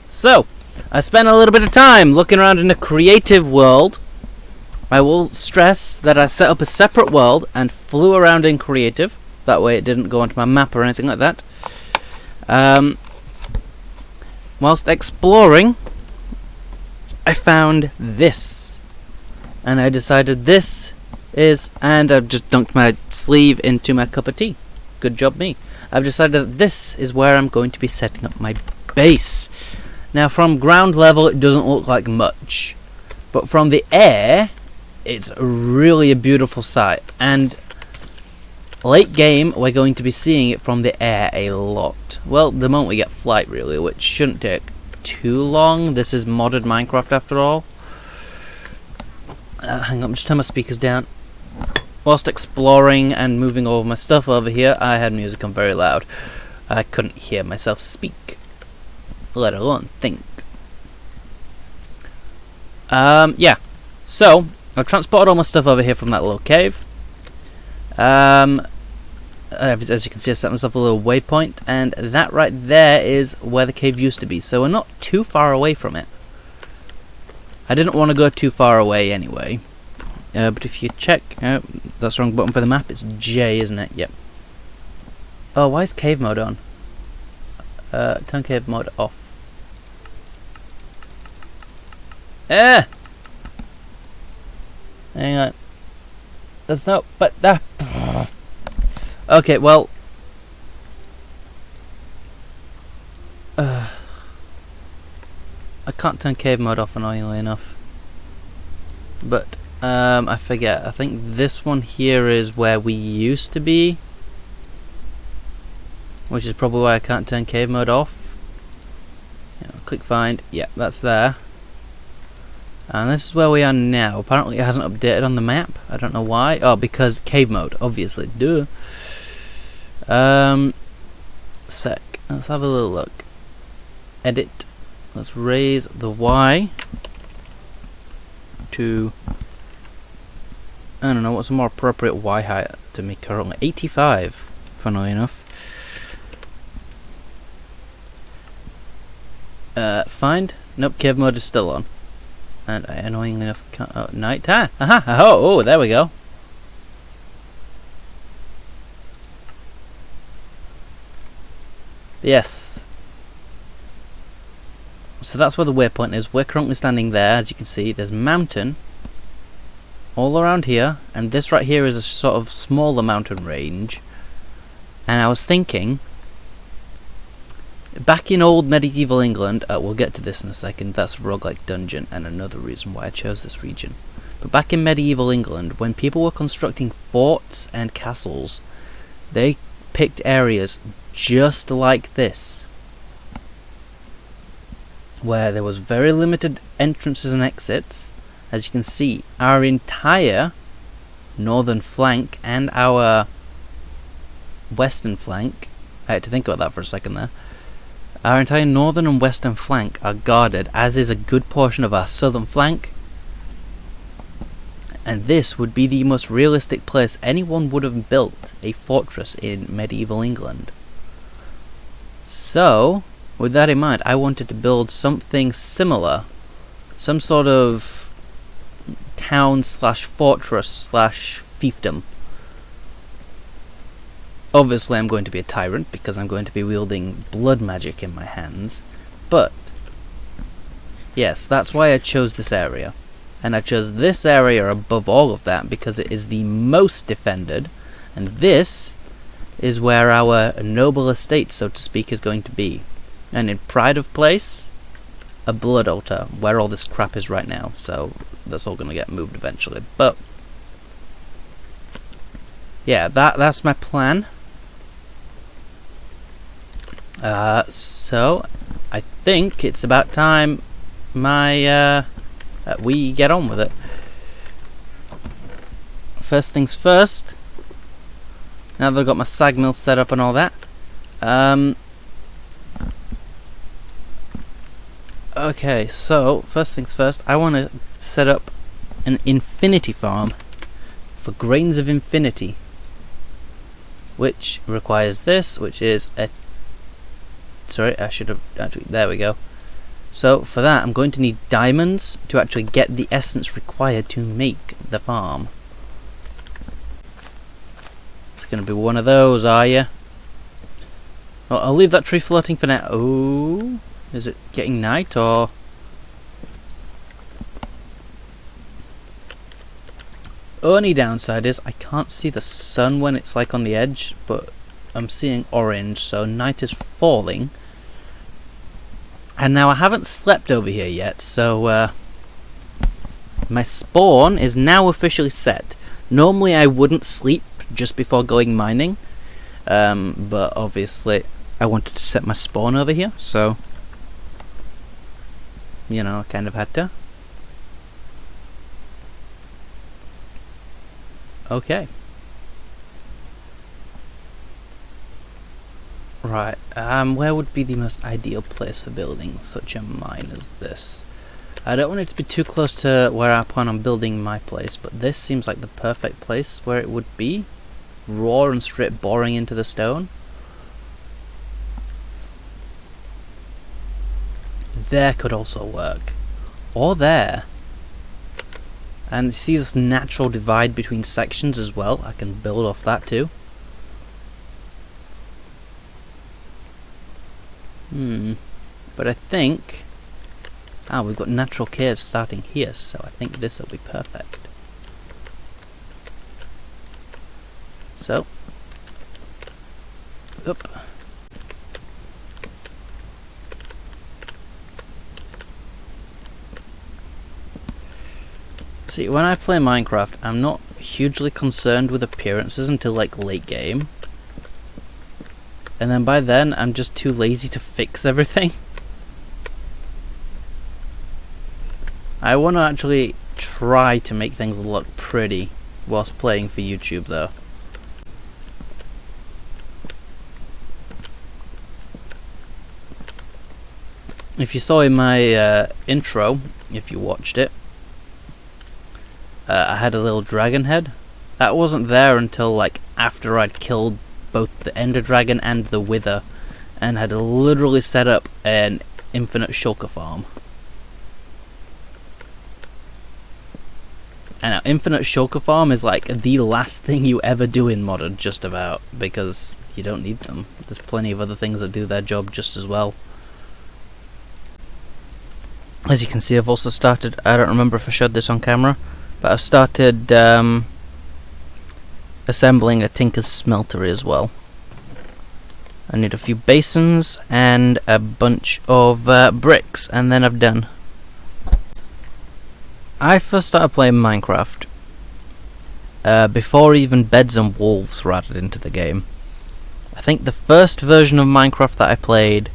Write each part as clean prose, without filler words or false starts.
So, I spent a little bit of time looking around in the creative world. I will stress that I set up a separate world and flew around in creative. That way it didn't go onto my map or anything like that. Whilst exploring, I found this. And I decided this is... And I've just dunked my sleeve into my cup of tea. Good job me. I've decided that this is where I'm going to be setting up my base. Now from ground level it doesn't look like much. But from the air, it's really a beautiful sight. And late game, we're going to be seeing it from the air a lot. Well, the moment we get flight, really, which shouldn't take too long. This is modded Minecraft after all. Hang on, just turn my speakers down. Whilst exploring and moving all of my stuff over here, I had music on very loud. I couldn't hear myself speak, let alone think. Yeah. So, I've transported all my stuff over here from that little cave. As you can see, I set myself a little waypoint, and that right there is where the cave used to be, so we're not too far away from it. I didn't want to go too far away anyway, but if you check, that's the wrong button for the map, it's J, isn't it? Yep. Oh, why is cave mode on? Turn cave mode off. Hang on. That's not, but that. Okay, well. I can't turn cave mode off, annoyingly enough. But, I forget. I think this one here is where we used to be. Which is probably why I can't turn cave mode off. Yeah, click find. Yeah, that's there. And this is where we are now. Apparently it hasn't updated on the map. I don't know why. Oh, because cave mode, obviously. Duh. Sec. Let's have a little look. Edit. Let's raise the Y to... I don't know, what's a more appropriate Y height to me currently? 85, funnily enough. Find? Nope, cave mode is still on. And I annoyingly enough can't... Oh, night time! Aha! Oh, there we go. Yes. So that's where the waypoint is. We're currently standing there. As you can see, there's mountain all around here. And this right here is a sort of smaller mountain range. And I was thinking... Back in old medieval England, we'll get to this in a second, that's Roguelikedungeon and another reason why I chose this region. But back in medieval England, when people were constructing forts and castles, they picked areas just like this, where there was very limited entrances and exits. As you can see, our entire northern flank and our western flank, I had to think about that for a second there, our entire northern and western flank are guarded, as is a good portion of our southern flank. And this would be the most realistic place anyone would have built a fortress in medieval England. So, with that in mind, I wanted to build something similar. Some sort of town slash fortress slash fiefdom. Obviously I'm going to be a tyrant because I'm going to be wielding blood magic in my hands, but yes, that's why I chose this area. And I chose this area above all of that because it is the most defended, and this is where our noble estate, so to speak, is going to be. And in pride of place, a blood altar, where all this crap is right now, so that's all going to get moved eventually. But yeah, that's my plan. So I think it's about time we get on with it. First things first, now that I've got my sag mill set up and all that, okay, so first things first, I want to set up an infinity farm for grains of infinity, which requires this, which is a... Sorry, I should have actually... There we go. So for that, I'm going to need diamonds to actually get the essence required to make the farm. It's going to be one of those, are you? Well, I'll leave that tree floating for now. Oh, is it getting night or? Only downside is I can't see the sun when it's like on the edge, but I'm seeing orange, so night is falling. And now I haven't slept over here yet, so my spawn is now officially set. Normally I wouldn't sleep just before going mining, but obviously I wanted to set my spawn over here, so you know, I kind of had to. Okay. Right, where would be the most ideal place for building such a mine as this? I don't want it to be too close to where I plan on building my place, but this seems like the perfect place where it would be. Raw and straight boring into the stone. There could also work. Or there. And see this natural divide between sections as well? I can build off that too. But I think... we've got natural caves starting here, so I think this will be perfect. So... Oop. See, when I play Minecraft, I'm not hugely concerned with appearances until like late game. And then by then, I'm just too lazy to fix everything. I want to actually try to make things look pretty whilst playing for YouTube though. If you saw in my intro, if you watched it, I had a little dragon head. That wasn't there until like after I'd killed both the ender dragon and the wither, and had literally set up an infinite shulker farm. And now infinite shulker farm is like the last thing you ever do in modded, just about, because you don't need them. There's plenty of other things that do their job just as well. As you can see, I've also started, I don't remember if I showed this on camera, but I've started assembling a tinker's smeltery as well. I need a few basins and a bunch of bricks, and then I'm done. I first started playing Minecraft before even beds and wolves were added into the game. I think the first version of Minecraft that I played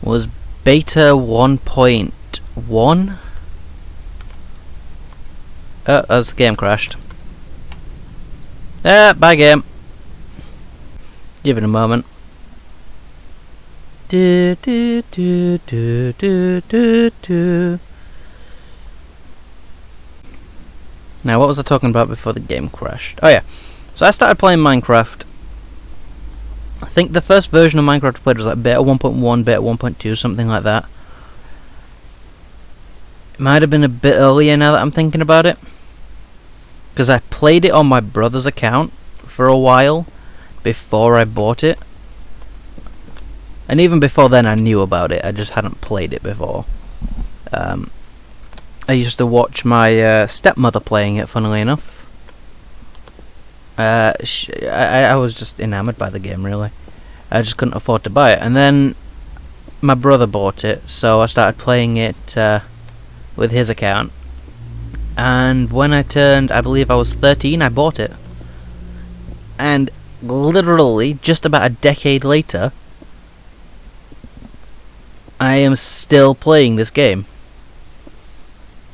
was beta 1.1. Oh, as the game crashed. Bye game. Give it a moment. Do, do, do, do, do, do, do. Now, what was I talking about before the game crashed? Oh yeah, so I started playing Minecraft. I think the first version of Minecraft I played was like beta 1.1, beta 1.2, something like that. It might have been a bit earlier now that I'm thinking about it, because I played it on my brother's account for a while before I bought it. And even before then I knew about it, I just hadn't played it before. I used to watch my stepmother playing it, funnily enough. I was just enamoured by the game, really. I just couldn't afford to buy it. And then my brother bought it, so I started playing it with his account. And when I turned, I believe I was 13, I bought it. And literally, just about a decade later, I am still playing this game.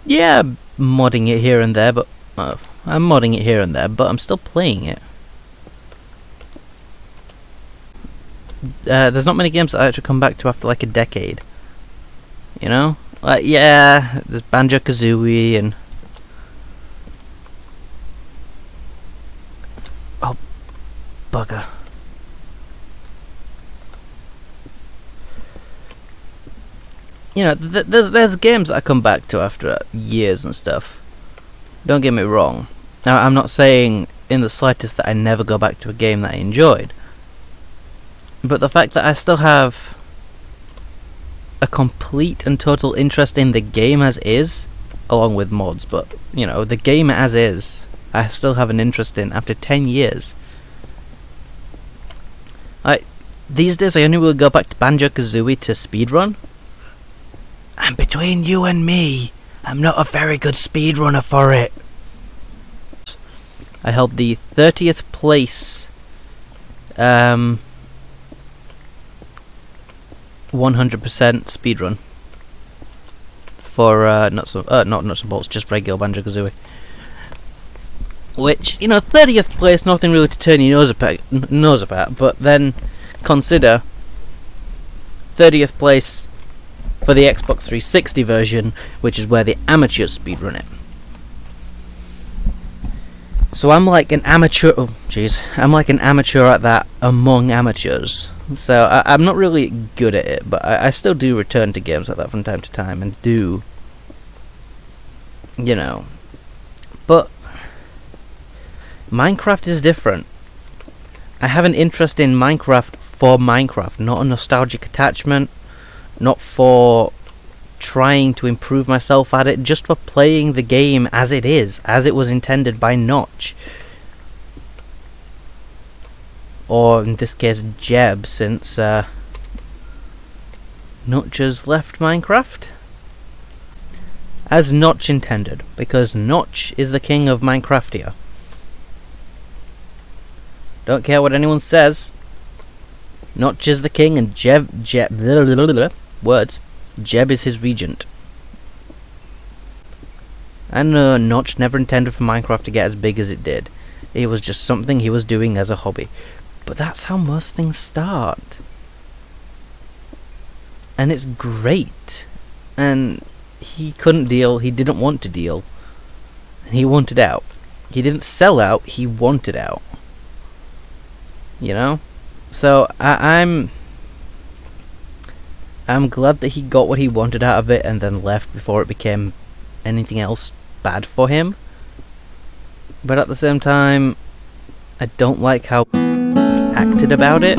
Yeah, modding it here and there, but I'm modding it here and there, but I'm still playing it. There's not many games that I actually come back to after like a decade. You know? Like, yeah, there's Banjo-Kazooie and... Oh, bugger. you know, there's games that I come back to after years and stuff. Don't get me wrong. Now, I'm not saying in the slightest that I never go back to a game that I enjoyed. But the fact that I still have a complete and total interest in the game as is, along with mods, but, you know, the game as is, I still have an interest in after 10 years. These days I only will go back to Banjo-Kazooie to speedrun. And between you and me, I'm not a very good speedrunner for it. I held the 30th place 100% speedrun for not nuts and bolts, just regular Banjo-Kazooie. Which, you know, 30th place, nothing really to turn your nose about, but then consider 30th place for the Xbox 360 version, which is where the amateurs speedrun it. So I'm like an amateur. Oh, jeez, I'm like an amateur at that among amateurs. So I'm not really good at it, but I still do return to games like that from time to time, and do, you know. But Minecraft is different. I have an interest in Minecraft for Minecraft, not a nostalgic attachment, not for trying to improve myself at it, just for playing the game as it is, as it was intended by Notch. Or in this case, Jeb, since Notch has left Minecraft. As Notch intended, because Notch is the king of Minecraftia. Don't care what anyone says. Notch is the king, and Jeb words. Jeb is his regent. And Notch never intended for Minecraft to get as big as it did. It was just something he was doing as a hobby. But that's how most things start. And it's great. And he couldn't deal, he didn't want to deal. And he wanted out. He didn't sell out, he wanted out. You know? So I'm glad that he got what he wanted out of it and then left before it became anything else bad for him. But at the same time, I don't like how acted about it.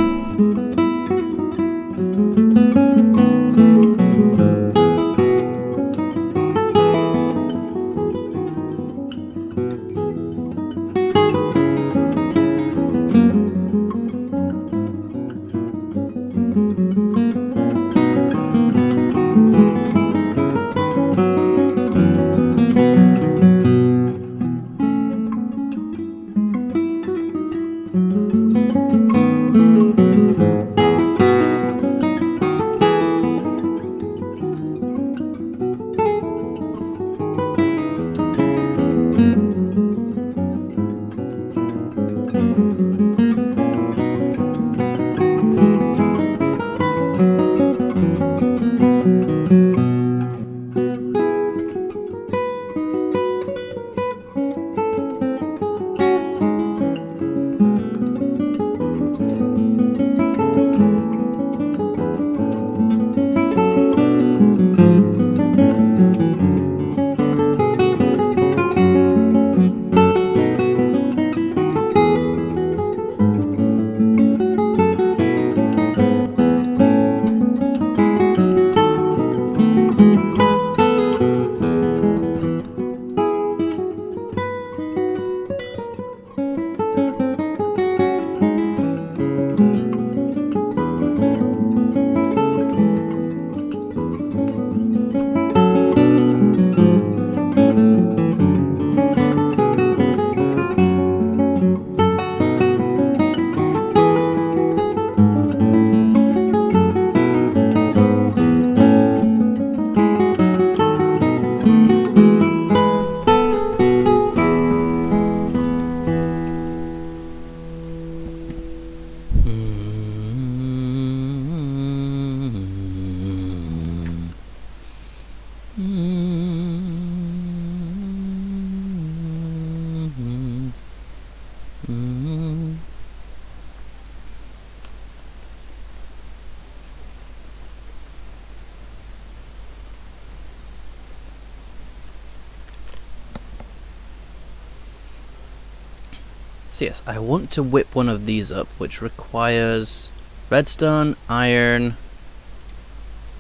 So yes, I want to whip one of these up, which requires redstone, iron,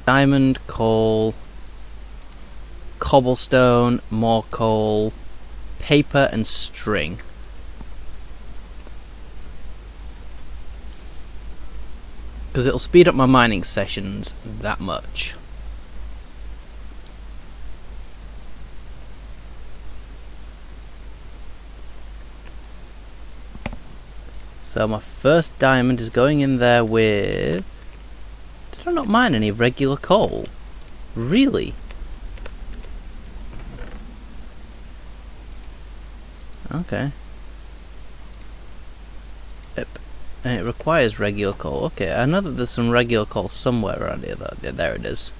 diamond, coal, cobblestone, more coal, paper and string. Because it'll speed up my mining sessions that much. So my first diamond is going in there with... Did I not mine any regular coal? Really? Okay. Yep. And it requires regular coal. Okay, I know that there's some regular coal somewhere around here though. Yeah, there it is.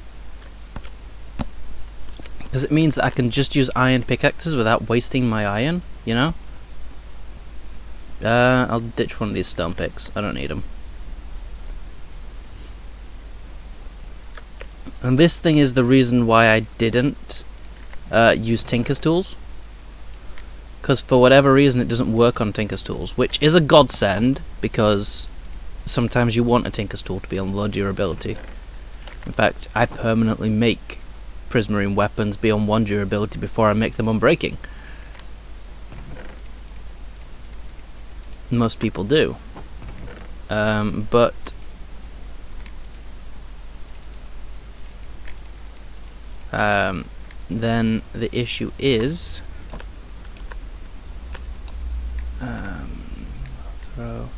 Because it means that I can just use iron pickaxes without wasting my iron, you know? I'll ditch one of these stone picks. I don't need them. And this thing is the reason why I didn't use Tinker's tools. Because for whatever reason it doesn't work on Tinker's tools, which is a godsend, because sometimes you want a Tinker's tool to be on low durability. In fact, I permanently make prismarine weapons be on 1 durability before I make them unbreaking. Most people do. But then the issue is throw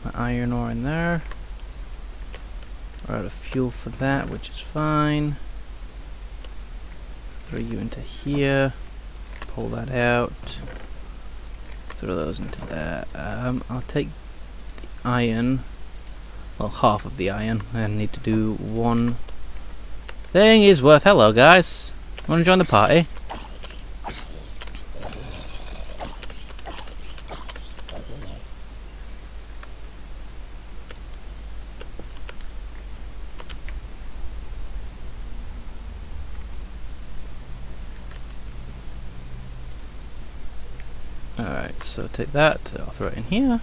my iron ore in there. We're out of fuel for that, which is fine. Throw you into here. Pull that out. Throw those into there. I'll take the iron. Well, half of the iron. I need to do one thing is worth. Hello, guys. Want to join the party? Alright, so take that, I'll throw it in here.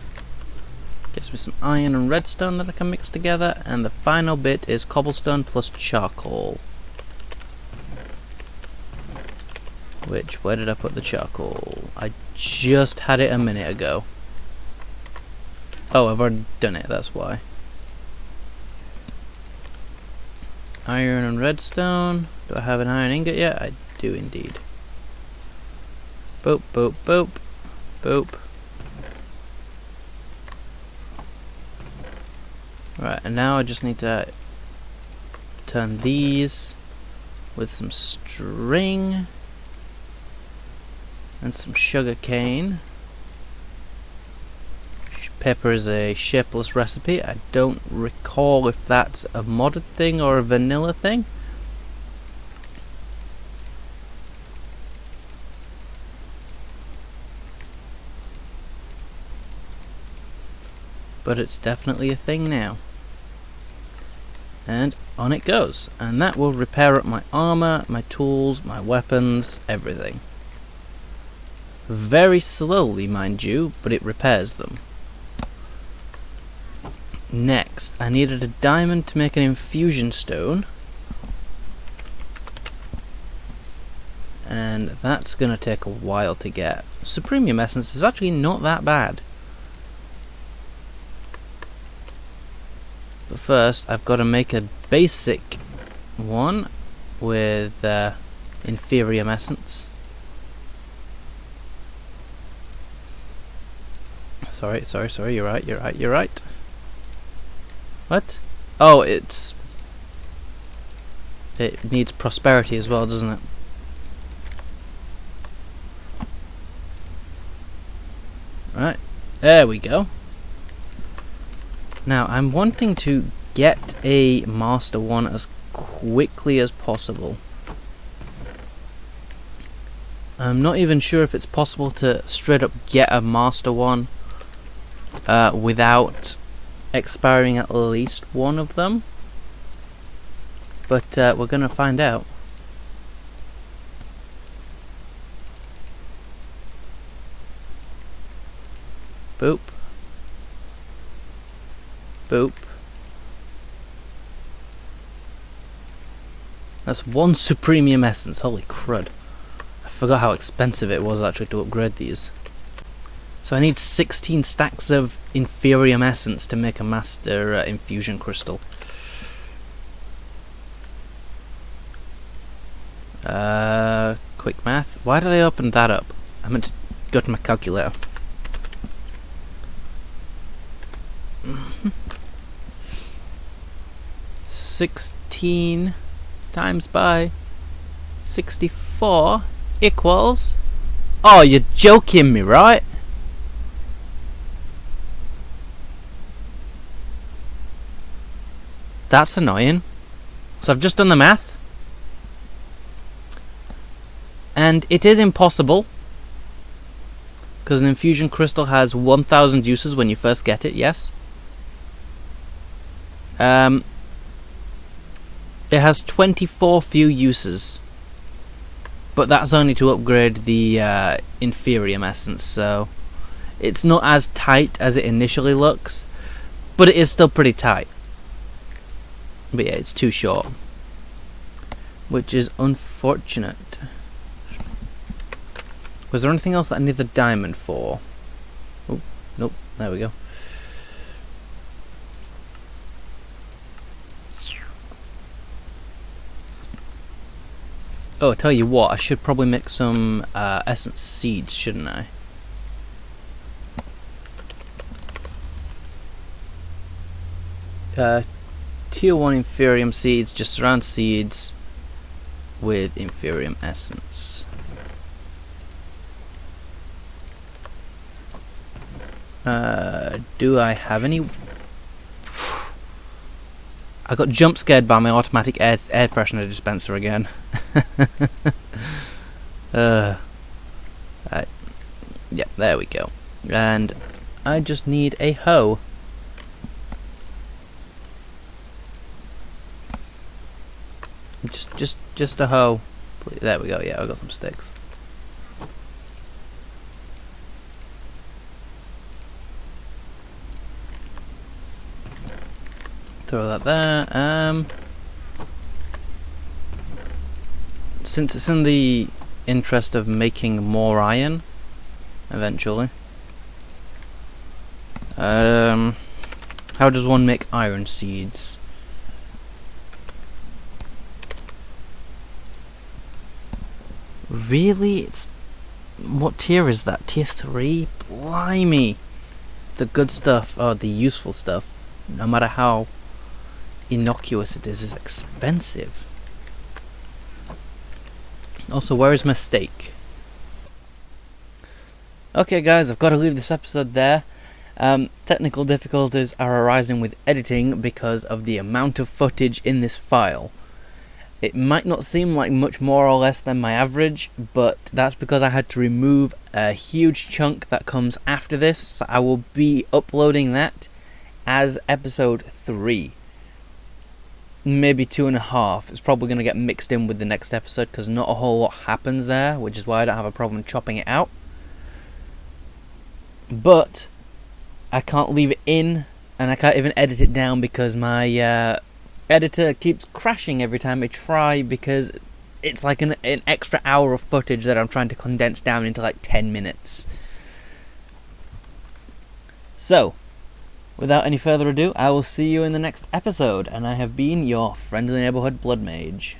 Gets me some iron and redstone that I can mix together, and the final bit is cobblestone plus charcoal. Which, where did I put the charcoal? I just had it a minute ago. Oh, I've already done it, that's why. Iron and redstone. Do I have an iron ingot yet? I do indeed. Boop, boop, boop. Boop. Right, and now I just need to turn these with some string and some sugar cane. Pepper is a shapeless recipe. I don't recall if that's a modded thing or a vanilla thing. But it's definitely a thing now. And on it goes. And that will repair up my armor, my tools, my weapons, everything. Very slowly, mind you, but it repairs them. Next, I needed a diamond to make an infusion stone. And that's going to take a while to get. Supremium essence is actually not that bad. But first, I've got to make a basic one with inferium essence. Sorry, you're right. What? Oh, it needs prosperity as well, doesn't it? Right, there we go. Now, I'm wanting to get a master one as quickly as possible. I'm not even sure if it's possible to straight up get a master one without expiring at least one of them. But we're going to find out. Boop. Boop. That's one supremium essence. Holy crud. I forgot how expensive it was actually to upgrade these. So I need 16 stacks of inferium essence to make a master infusion crystal. Quick math. Why did I open that up? I meant to go to my calculator. 16 times by 64 equals... Oh, you're joking me, right? That's annoying. So I've just done the math. And it is impossible. Because an infusion crystal has 1,000 uses when you first get it, yes? It has 24 few uses. But that's only to upgrade the inferium essence, so... It's not as tight as it initially looks. But it is still pretty tight. But yeah, it's too short. Which is unfortunate. Was there anything else that I need the diamond for? Oh, nope, there we go. Oh, I tell you what, I should probably make some essence seeds, shouldn't I? Tier 1 inferium seeds, just surround seeds with inferium essence. Do I have any? I got jump scared by my automatic air freshener dispenser again. Right. Yep, there we go. And I just need a hoe. Just a hoe. There we go. Yeah, I got some sticks. Throw that there. Since it's in the interest of making more iron, eventually. How does one make iron seeds? Really? It's... What tier is that? Tier 3? Blimey! The good stuff, or the useful stuff, no matter how innocuous it is expensive. Also, where is my steak? Okay guys, I've got to leave this episode there. Technical difficulties are arising with editing because of the amount of footage in this file. It might not seem like much more or less than my average, but that's because I had to remove a huge chunk that comes after this. I will be uploading that as episode 3. Maybe 2.5. It's probably going to get mixed in with the next episode because not a whole lot happens there, which is why I don't have a problem chopping it out. But I can't leave it in, and I can't even edit it down because my editor keeps crashing every time I try, because it's like an extra hour of footage that I'm trying to condense down into like 10 minutes. So, without any further ado, I will see you in the next episode, and I have been your friendly neighborhood blood mage.